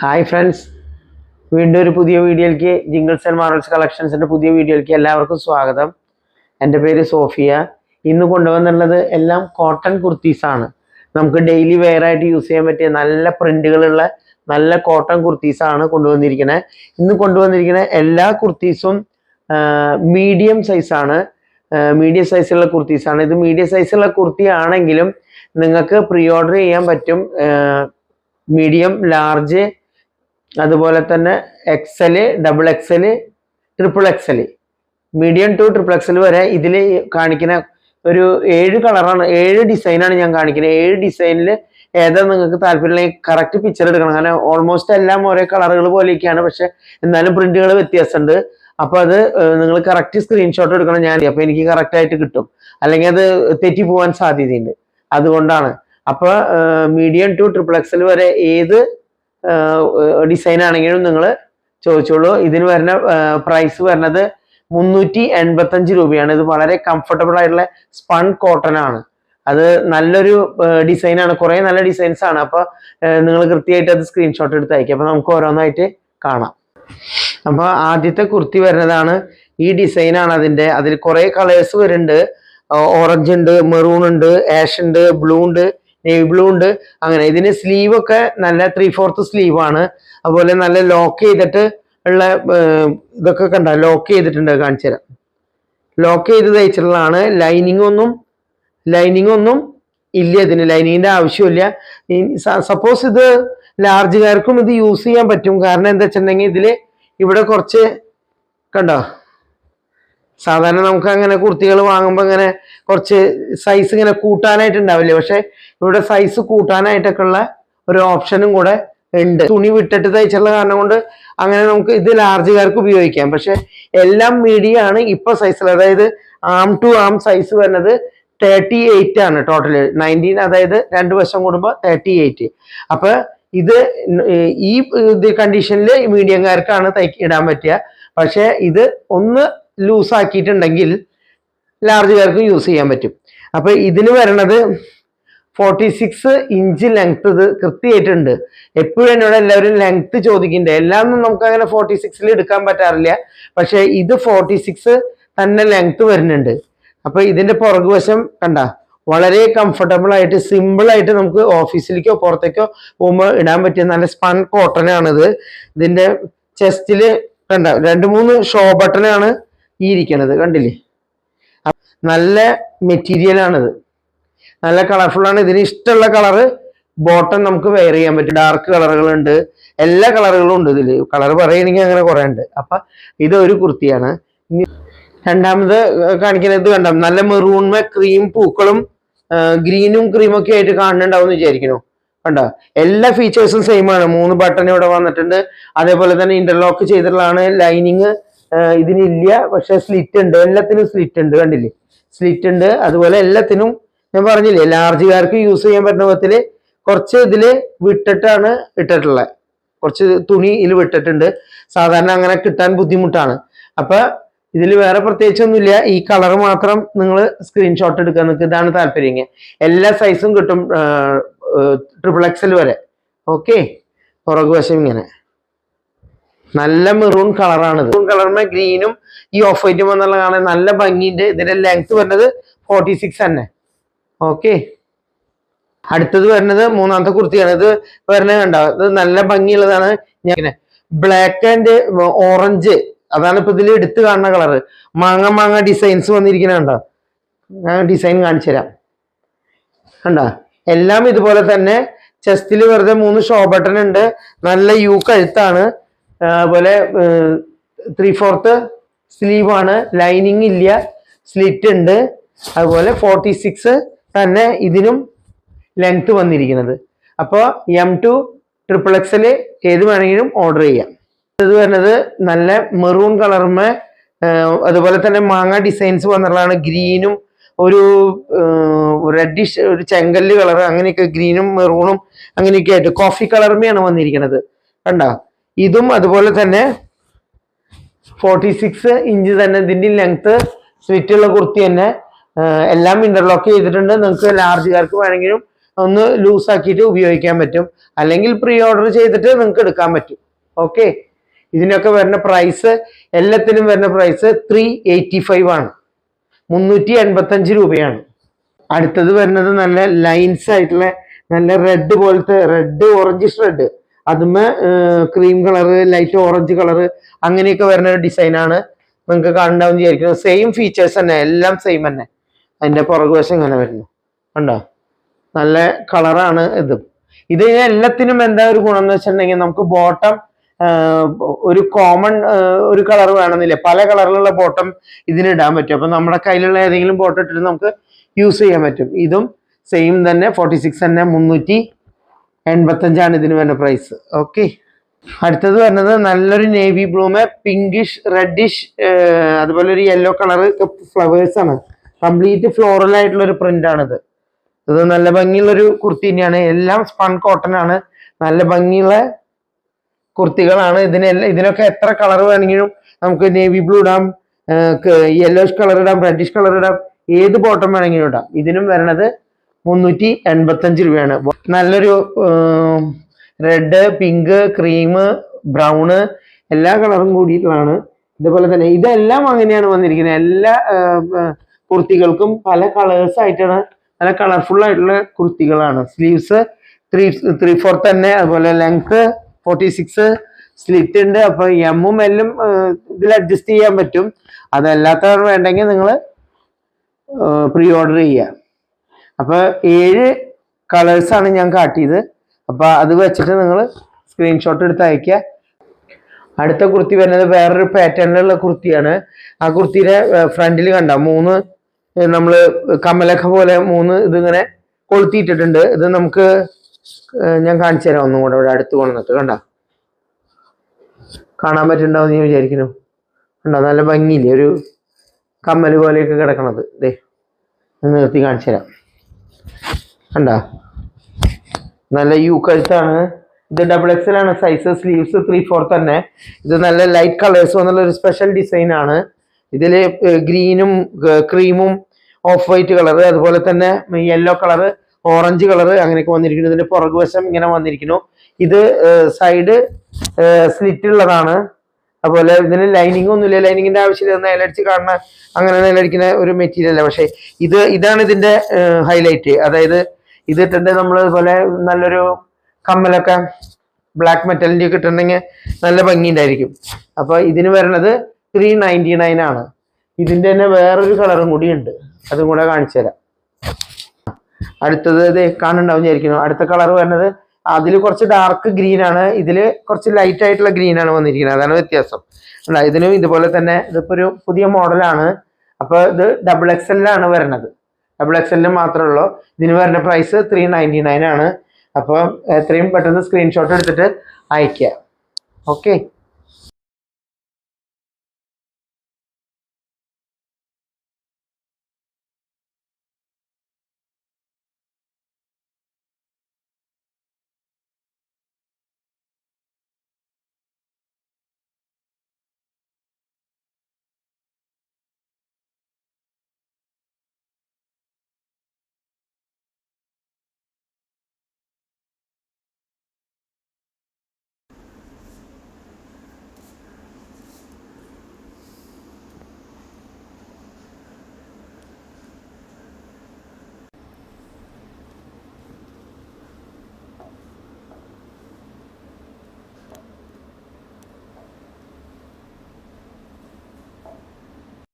Hi friends, വീണ്ടും ഒരു പുതിയ വീഡിയോയിലേക്ക് ജിംഗിൾസ് ആൻഡ് മാർവൽസ് കളക്ഷൻസിൻ്റെ പുതിയ വീഡിയോയിലേക്ക് എല്ലാവർക്കും സ്വാഗതം. എൻ്റെ പേര് സോഫിയ. ഇന്ന് കൊണ്ടുവന്നുള്ളത് എല്ലാം കോട്ടൺ കുർത്തീസാണ്. നമുക്ക് ഡെയിലി വെയർ ആയിട്ട് യൂസ് ചെയ്യാൻ പറ്റിയ നല്ല പ്രിൻറ്റുകളുള്ള നല്ല കോട്ടൺ കുർത്തീസാണ് കൊണ്ടുവന്നിരിക്കുന്നത്. ഇന്ന് കൊണ്ടുവന്നിരിക്കുന്ന എല്ലാ കുർത്തീസും മീഡിയം സൈസാണ്. മീഡിയം സൈസുള്ള കുർത്തീസാണ്. ഇത് മീഡിയം സൈസുള്ള കുർത്തി ആണെങ്കിലും നിങ്ങൾക്ക് പ്രീ ഓർഡർ ചെയ്യാൻ പറ്റും. മീഡിയം, ലാർജ്, അതുപോലെ തന്നെ XL, double XL, triple XL, medium two triple XL വരെ ഇതിൽ കാണിക്കുന്ന ഒരു 7 കളറാണ്, 7 ഡിസൈനാണ് ഞാൻ കാണിക്കുന്നത്. 7 ഡിസൈനിൽ ഏതാ നിങ്ങൾക്ക് താല്പര്യമുണ്ടെങ്കിൽ കറക്റ്റ് പിക്ചർ എടുക്കണം. കാരണം ഓൾമോസ്റ്റ് എല്ലാം ഒരേ കളറുകൾ പോലെയൊക്കെയാണ്, പക്ഷെ എന്നാലും പ്രിന്റുകൾ വ്യത്യാസമുണ്ട്. അപ്പോൾ അത് നിങ്ങൾ കറക്റ്റ് സ്ക്രീൻഷോട്ട് എടുക്കണം. അപ്പോൾ എനിക്ക് കറക്റ്റ് ആയിട്ട് കിട്ടും, അല്ലെങ്കിൽ അത് തെറ്റി പോകാൻ സാധ്യതയുണ്ട്. അതുകൊണ്ടാണ്. അപ്പോൾ മീഡിയം ടു ട്രിപ്പിൾ എക്സൽ വരെ ഏത് ഡിസൈൻ ആണെങ്കിലും നിങ്ങൾ ചോദിച്ചോളൂ. ഇതിന് വരുന്ന പ്രൈസ് വരുന്നത് 385 രൂപയാണ്. ഇത് വളരെ കംഫർട്ടബിൾ ആയിട്ടുള്ള സ്പൺ കോട്ടൺ ആണ്. അത് നല്ലൊരു ഡിസൈനാണ്, കുറേ നല്ല ഡിസൈൻസ് ആണ്. അപ്പോൾ നിങ്ങൾ കൃത്യമായിട്ട് അത് സ്ക്രീൻഷോട്ട് എടുത്ത് അയക്കുക. അപ്പോൾ നമുക്ക് ഓരോന്നായിട്ട് കാണാം. അപ്പോൾ ആദ്യത്തെ കുർത്തി വരുന്നതാണ് ഈ ഡിസൈനാണ്. അതിൽ കുറേ കളേഴ്സ് വരുന്നുണ്ട്. ഓറഞ്ച് ഉണ്ട്, മെറൂൺ ഉണ്ട്, ആഷ് ഉണ്ട്, ബ്ലൂ ഉണ്ട്, നേവി ബ്ലൂ ഉണ്ട്. അങ്ങനെ ഇതിന് സ്ലീവ് ഒക്കെ നല്ല 3/4 സ്ലീവ് ആണ്. അതുപോലെ നല്ല ലോക്ക് ചെയ്തിട്ട് ഉള്ള ഇതൊക്കെ കണ്ട, ലോക്ക് ചെയ്തിട്ടുണ്ട്. കാണിച്ചു തരാം. ലോക്ക് ചെയ്ത് തയ്ച്ചിട്ടുള്ളതാണ്. ലൈനിങ് ഒന്നും ഇല്ല. ഇതിന് ലൈനിങ്ങിന്റെ ആവശ്യമില്ല. സപ്പോസ് ഇത് ലാർജുകാർക്കും ഇത് യൂസ് ചെയ്യാൻ പറ്റും. കാരണം എന്താ വെച്ചിട്ടുണ്ടെങ്കിൽ ഇതില് ഇവിടെ കുറച്ച് കണ്ടോ, സാധാരണ നമുക്ക് അങ്ങനെ കുർത്തികൾ വാങ്ങുമ്പോൾ ഇങ്ങനെ കുറച്ച് സൈസ് ഇങ്ങനെ കൂട്ടാനായിട്ട് ഉണ്ടാവില്ലേ, പക്ഷെ ഇവിടെ സൈസ് കൂട്ടാനായിട്ടൊക്കെ ഉള്ള ഒരു ഓപ്ഷനും കൂടെ ഉണ്ട്. തുണി വിട്ടിട്ട് തയ്ച്ചുള്ള കാരണം കൊണ്ട് അങ്ങനെ നമുക്ക് ഇത് ലാർജുകാർക്ക് ഉപയോഗിക്കാം. പക്ഷെ എല്ലാം മീഡിയം ആണ് ഇപ്പൊ സൈസിൽ. അതായത് ആം ടു ആം സൈസ് വരുന്നത് 38 ആണ് ടോട്ടല്. 19, അതായത് 2 വശം കൂടുമ്പോൾ 38. അപ്പൊ ഇത് ഈ കണ്ടീഷനിൽ മീഡിയംകാർക്കാണ് ഇടാൻ പറ്റുക. പക്ഷെ ഇത് ഒന്ന് ലൂസ് ആക്കിയിട്ടുണ്ടെങ്കിൽ ലാർജുകാർക്ക് യൂസ് ചെയ്യാൻ പറ്റും. അപ്പൊ ഇതിന് വരണത് 46 ഇഞ്ച് ലെങ്ത്. ഇത് കൃത്യമായിട്ടുണ്ട്. എപ്പോഴും എന്നോട് എല്ലാവരും ലെങ്ത് ചോദിക്കുന്നുണ്ട്. എല്ലാം നമുക്ക് അങ്ങനെ 46 എടുക്കാൻ പറ്റാറില്ല. പക്ഷെ ഇത് 46 തന്നെ ലെങ്ത് വരുന്നുണ്ട്. അപ്പൊ ഇതിന്റെ പുറകുവശം കണ്ട, വളരെ കംഫർട്ടബിൾ ആയിട്ട് സിമ്പിൾ ആയിട്ട് നമുക്ക് ഓഫീസിലേക്കോ പുറത്തേക്കോ പോകുമ്പോൾ ഇടാൻ പറ്റിയ നല്ല സ്പൺ കോട്ടൺ ആണിത്. ഇതിന്റെ ചെസ്റ്റില് കണ്ട 2-3 ഷോ ബട്ടണാണ് ഈ ഇരിക്കണത്, കണ്ടില്ലേ? നല്ല മെറ്റീരിയൽ ആണിത്, നല്ല കളർഫുൾ ആണ്. ഇതിന് ഇഷ്ടമുള്ള കളറ് ബോട്ടം നമുക്ക് വെയർ ചെയ്യാൻ പറ്റും. ഡാർക്ക് കളറുകളുണ്ട്, എല്ലാ കളറുകളും ഉണ്ട് ഇതിൽ. കളർ പറയുകയാണെങ്കിൽ അങ്ങനെ കുറെ ഉണ്ട്. അപ്പൊ ഇത് ഒരു കുർത്തിയാണ്. രണ്ടാമത് കാണിക്കുന്നത് ഇത് കണ്ടോ, നല്ല മെറൂൺമേ ക്രീം പൂക്കളും ഗ്രീനും ക്രീമും ഒക്കെ ആയിട്ട് കാണുന്നുണ്ടാവും എന്ന് വിചാരിക്കുന്നു. കണ്ടോ, എല്ലാ ഫീച്ചേഴ്സും സെയിം ആണ്. 3 ബട്ടൺ ഇവിടെ വന്നിട്ടുണ്ട്. അതേപോലെ തന്നെ ഇന്റർലോക്ക് ചെയ്തിട്ടുള്ളതാണ്. ലൈനിങ് ഇതിനില്ല, പക്ഷെ സ്ലിറ്റ് ഉണ്ട്. എല്ലാത്തിനും സ്ലിറ്റ് ഉണ്ട്, കണ്ടില്ലേ? സ്ലിറ്റ് ഉണ്ട്. അതുപോലെ എല്ലാത്തിനും ഞാൻ പറഞ്ഞില്ലേ, ലാർജുകാർക്ക് യൂസ് ചെയ്യാൻ പറ്റുന്ന വിധത്തില് കുറച്ച് ഇതില് വിട്ടിട്ടാണ് ഇട്ടിട്ടുള്ളത്. കുറച്ച് തുണി ഇതിൽ വിട്ടിട്ടുണ്ട്. സാധാരണ അങ്ങനെ കിട്ടാൻ ബുദ്ധിമുട്ടാണ്. അപ്പൊ ഇതിൽ വേറെ പ്രത്യേകിച്ചൊന്നുമില്ല. ഈ കളർ മാത്രം നിങ്ങൾ സ്ക്രീൻഷോട്ട് എടുക്കാൻ നിങ്ങൾക്ക് ഇതാണ് താല്പര്യം. എല്ലാ സൈസും കിട്ടും, ട്രിപ്പിൾ എക്സൽ വരെ. ഓക്കെ, പുറകുവശം ഇങ്ങനെ നല്ല മെറൂൺ കളറാണ്. മെറൂൺ കളറിന് ഗ്രീനും ഈ ഓഫ് വൈറ്റും എന്നുള്ള കാണാൻ നല്ല ഭംഗിയുണ്ട്. ഇതിന്റെ ലെങ്ത് വരുന്നത് 46 തന്നെ. ഓക്കെ, അടുത്തത് വരുന്നത് മൂന്നാമത്തെ കുർത്തിയാണ്. ഇത് വരുന്നത് കണ്ടോ, ഇത് നല്ല ഭംഗിയുള്ളതാണ്. ഞാൻ ബ്ലാക്ക് ആൻഡ് ഓറഞ്ച്, അതാണ് ഇപ്പൊ ഇതിൽ എടുത്ത് കാണുന്ന കളറ്. മാങ്ങ ഡിസൈൻസ് വന്നിരിക്കുന്നുണ്ടോ? ഞാൻ ഡിസൈൻ കാണിച്ചു തരാം. കണ്ടോ, എല്ലാം ഇതുപോലെ തന്നെ. ചെസ്റ്റിൽ വെറുതെ 3 ഷോ ബട്ടൺ ഉണ്ട്. നല്ല യു കഴുത്താണ്. അതുപോലെ 3/4 സ്ലീവ് ആണ്. ലൈനിങ് ഇല്ല, സ്ലിറ്റ് ഉണ്ട്. അതുപോലെ 46 തന്നെ ഇതിനും ലെങ്ത് വന്നിരിക്കുന്നത്. അപ്പോൾ M2 ട്രിപ്പിൾ എക്സൽ ഏത് വേണമെങ്കിലും ഓർഡർ ചെയ്യാം. ഇത് വരുന്നത് നല്ല മെറൂൺ കളറുമേ അതുപോലെ തന്നെ മാങ്ങ ഡിസൈൻസ് വന്നിട്ടുള്ളതാണ്. ഗ്രീനും ഒരു റെഡിഷ്, ഒരു ചെങ്കല്ല് കളർ, അങ്ങനെയൊക്കെ ഗ്രീനും മെറൂണും അങ്ങനെയൊക്കെ ആയിട്ട് കോഫി കളറുമേയാണ് വന്നിരിക്കുന്നത്. കണ്ടോ, ഇതും അതുപോലെ തന്നെ 46 ഇഞ്ച് തന്നെ ഇതിന്റെ ലെങ്ത്. സ്വിറ്റുള്ള കുർത്തി തന്നെ. എല്ലാം ഇന്റർലോക്ക് ചെയ്തിട്ടുണ്ട്. നിങ്ങൾക്ക് ലാർജുകാർക്ക് വേണമെങ്കിലും ഒന്ന് ലൂസ് ആക്കിയിട്ട് ഉപയോഗിക്കാൻ പറ്റും. അല്ലെങ്കിൽ പ്രീ ഓർഡർ ചെയ്തിട്ട് നിങ്ങൾക്ക് എടുക്കാൻ പറ്റും. ഓക്കെ, ഇതിനൊക്കെ വരുന്ന പ്രൈസ്, എല്ലാത്തിനും വരുന്ന പ്രൈസ് 385 ആണ്, 385 രൂപയാണ്. അടുത്തത് വരുന്നത് നല്ല ലൈൻസ് ആയിട്ടുള്ള നല്ല റെഡ് പോലത്തെ റെഡ് ഓറഞ്ചിഷ് റെഡ്, അതുമേ cream colour, light orange colour, അങ്ങനെയൊക്കെ വരുന്ന ഒരു ഡിസൈനാണ്. നിങ്ങൾക്ക് കാണണ്ടാവും വിചാരിക്കുന്നത്. സെയിം ഫീച്ചേഴ്സ് തന്നെ, എല്ലാം സെയിം തന്നെ. അതിന്റെ പുറകുവശം ഇങ്ങനെ വരുന്നു, കണ്ടോ? നല്ല കളറാണ് ഇത് എല്ലാത്തിനും എന്താ ഒരു ഗുണം എന്ന് വെച്ചിട്ടുണ്ടെങ്കിൽ, നമുക്ക് ബോട്ടം ഒരു കോമൺ ഒരു കളർ വേണമെന്നില്ല, പല കളറിലുള്ള ബോട്ടം ഇതിന് ഇടാൻ പറ്റും. അപ്പൊ നമ്മുടെ കയ്യിലുള്ള ഏതെങ്കിലും ബോട്ടം ഇട്ടിട്ട് നമുക്ക് യൂസ് ചെയ്യാൻ പറ്റും. ഇതും സെയിം തന്നെ 46 തന്നെ, 385 ഇതിന് വരുന്ന പ്രൈസ്. ഓക്കെ, അടുത്തത് വരുന്നത് നല്ലൊരു നേവി ബ്ലൂമെ പിങ്കിഷ് റെഡിഷ്, അതുപോലെ ഒരു യെല്ലോ കളർ ഫ്ലവേഴ്സ് ആണ്. കംപ്ലീറ്റ് ഫ്ലോറൽ ആയിട്ടുള്ള ഒരു പ്രിന്റ് ആണിത്. ഇത് നല്ല ഭംഗിയുള്ളൊരു കുർത്തി തന്നെയാണ്. എല്ലാം സ്പൺ കോട്ടൺ ആണ്. നല്ല ഭംഗിയുള്ള കുർത്തികളാണ്. ഇതിനൊക്കെ എത്ര കളർ വേണമെങ്കിലും നമുക്ക് നേവി ബ്ലൂ ഇടാം, യെല്ലോഷ് കളർ ഇടാം, റെഡിഷ് കളർ ഇടാം, ഏത് ബോട്ടം വേണമെങ്കിലും ഇടാം. ഇതിനും വരണത് 385 രൂപയാണ്. നല്ലൊരു റെഡ്, പിങ്ക്, ക്രീം, ബ്രൗണ് എല്ലാ കളറും കൂടിയിട്ടുള്ളതാണ്. ഇതുപോലെ തന്നെ ഇതെല്ലാം അങ്ങനെയാണ് വന്നിരിക്കുന്നത്. എല്ലാ കുർത്തികൾക്കും പല കളേഴ്സ് ആയിട്ടാണ്, നല്ല കളർഫുൾ ആയിട്ടുള്ള കുർത്തികളാണ്. സ്ലീവ്സ് 3/4 തന്നെ, അതുപോലെ ലെങ്ത് 46, സ്ലിറ്റ് ഉണ്ട്. അപ്പൊ എമ്മും എല്ലും ഇതിൽ അഡ്ജസ്റ്റ് ചെയ്യാൻ പറ്റും. അതല്ലാത്തവർ വേണ്ടെങ്കിൽ നിങ്ങൾ പ്രീ ഓർഡർ ചെയ്യുക. അപ്പൊ 7 കളേഴ്സാണ് ഞാൻ കാട്ടിയത്. അപ്പൊ അത് വെച്ചിട്ട് നിങ്ങൾ സ്ക്രീൻഷോട്ട് എടുത്ത് അയക്കുക. അടുത്ത കുർത്തി വരുന്നത് വേറൊരു പാറ്റേണിലുള്ള കുർത്തിയാണ്. ആ കുർത്തിയുടെ ഫ്രണ്ടിൽ കണ്ട 3 നമ്മള് കമലക്ക പോലെ 3 ഇതിങ്ങനെ കൊളുത്തിയിട്ടിട്ടുണ്ട്. ഇത് നമുക്ക് ഞാൻ കാണിച്ചു തരാം ഒന്നും കൂടെ. ഇവിടെ അടുത്ത് കൊണ്ടുവന്നിട്ട് കണ്ട, കാണാൻ പറ്റുന്നുണ്ടാവും ഞാൻ വിചാരിക്കുന്നു. കണ്ടോ, നല്ല ഭംഗിയില്ലേ, ഒരു കമ്മല് പോലെയൊക്കെ കിടക്കണത്. ദേ നിർത്തി കാണിച്ചു തരാം. കണ്ട, നല്ല യു കഴുത്താണ്. ഇത് XXL ആണ് സൈസ്. സ്ലീവ്സ് 3/4 തന്നെ. ഇത് നല്ല ലൈറ്റ് കളേഴ്സ് വന്നുള്ള ഒരു സ്പെഷ്യൽ ഡിസൈൻ ആണ്. ഇതില് ഗ്രീനും ക്രീമും ഓഫ് വൈറ്റ് കളർ, അതുപോലെ തന്നെ യെല്ലോ കളർ, ഓറഞ്ച് കളർ, അങ്ങനെയൊക്കെ വന്നിരിക്കുന്നു. ഇതിന്റെ പുറകുവശം ഇങ്ങനെ വന്നിരിക്കുന്നു. ഇത് സൈഡ് സ്ലിറ്റ് ഉള്ളതാണ്. അതുപോലെ ഇതിന് ലൈനിങ് ഒന്നുമില്ല, ലൈനിങ്ങിന്റെ ആവശ്യമില്ല. നിലടിച്ച് കാണുന്ന അങ്ങനെ നിലടിക്കുന്ന ഒരു മെറ്റീരിയൽ അല്ല. പക്ഷെ ഇതാണ് ഇതിന്റെ ഹൈലൈറ്റ്. അതായത് ഇതിട്ടുണ്ട് നമ്മൾ ഇതുപോലെ നല്ലൊരു കമ്മലൊക്കെ ബ്ലാക്ക് മെറ്റലിന്റെ കിട്ടുന്നുണ്ടെങ്കിൽ നല്ല ഭംഗി ഉണ്ടായിരിക്കും. അപ്പൊ ഇതിന് വരുന്നത് 399 ആണ്. ഇതിന്റെ തന്നെ വേറൊരു കളറും കൂടി ഉണ്ട്, അതും കൂടെ കാണിച്ചു തരാം. അടുത്തത് ഇത് കാണുന്നുണ്ടാവും വിചാരിക്കുന്നു. അടുത്ത കളർ വരുന്നത് അതിൽ കുറച്ച് ഡാർക്ക് ഗ്രീൻ ആണ്, ഇതില് കുറച്ച് ലൈറ്റ് ആയിട്ടുള്ള ഗ്രീൻ ആണ് വന്നിരിക്കുന്നത്. അതാണ് വ്യത്യാസം. ഇതിനും ഇതുപോലെ തന്നെ, ഇതിപ്പോ ഒരു പുതിയ മോഡലാണ്. അപ്പൊ ഇത് XXL ആണ് വരുന്നത്. XXL മാത്രമേ ഉള്ളൂ. ഇതിന് വരുന്ന പ്രൈസ് 399 ആണ്. അപ്പോൾ എത്രയും പെട്ടെന്ന് സ്ക്രീൻഷോട്ട് എടുത്തിട്ട് അയക്കുക. ഓക്കെ.